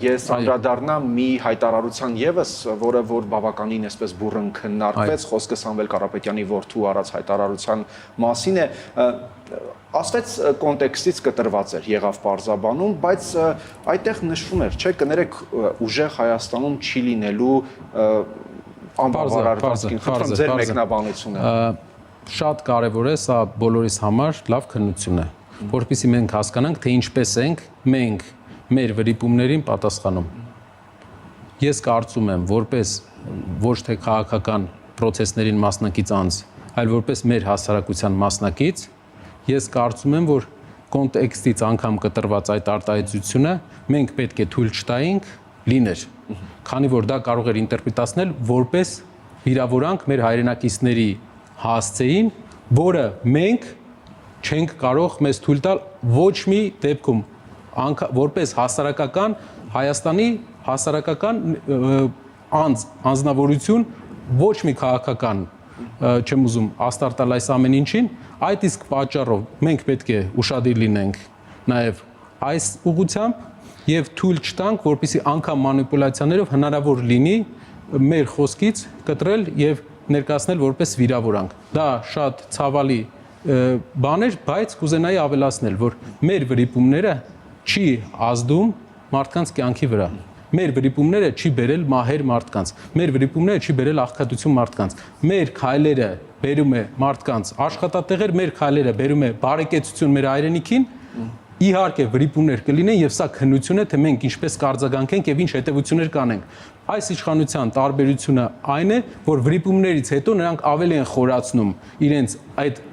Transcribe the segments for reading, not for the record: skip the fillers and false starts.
Ես անդրադառնամ մի հայտարարության ևս, որը որ բավականին այսպես բուռն քննարկվեց, խոսքը Սամվել Կարապետյանի որդու արած հայտարարության մասին է, ասվեց կոնտեքստից կտրված էր, եղավ պարզաբանում, բայց այդտեղ նշվում էր, չէ, կներեք, ուժեղ Հայաստանում չի լինելու անբավարարվածքին, խնդրեմ ձեր մեկնաբանությունը։ Շատ կարևոր է, սա բոլորիս համար լավ քննություն է, որովհետեւ մենք հասկանանք, թե ինչպես ենք մենք մեր վրիպումներին պատասխանում։ Ես կարծում եմ, որպես ոչ թե քաղաքական process-ներին մասնակից անձ, այլ որպես մեր հասարակության մասնակից, ես կարծում եմ, որ կոնտեքստից անգամ կտրված այդ արտահայտությունը մենք պետք է թույլ չտայինք լիներ, քանի որ դա կարող էր ինտերպրետացնել որպես վիրավորանք մեր հայրենակիցների հասցեին, որը մենք չենք կարող մեզ թույլ տալ ոչ մի դեպքում որպես հասարակական Հայաստանի հասարակական անձնավորություն ոչ մի քաղաքական չեմ ուզում աստարտալ այս ամեն ինչին, այդ իսկ պատճառով մենք պետք է ուշադիր լինենք նաև այս ուղղությամբ եւ թույլ չտանք, որպեսզի անգամ մանիպուլյացիաներով հնարավոր լինի մեր խոսքից կտրել եւ ներկայացնել որպես վիրավորանք։ Դա շատ ցավալի բան էր, բայց կուզենայի ավելացնել, որ մեր վրիպումները չի ազդում մարդկանց կյանքի վրա։ Մեր վրիպումները չի բերել մահեր մարդկանց, մեր վրիպումները չի բերել աղքատություն մարդկանց։ Մեր քայլերը բերում է մարդկանց աշխատատեղեր, մեր քայլերը բերում է բարեկեցություն մեր հայրենիքին։ Իհարկե վրիպումներ կլինեն եւ սա քննություն է, թե մենք ինչպես կարձագանքենք եւ ինչ հետեւություններ կանենք։ Այս իշխանության տարբերությունը այն է, որ վրիպումներից հետո նրանք ավելի են խորացնում իրենց այդ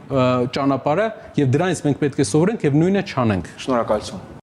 ճանապարհը եւ դրանից մենք պետք է սովորենք եւ նույնը չանենք։ Շնորհակալություն։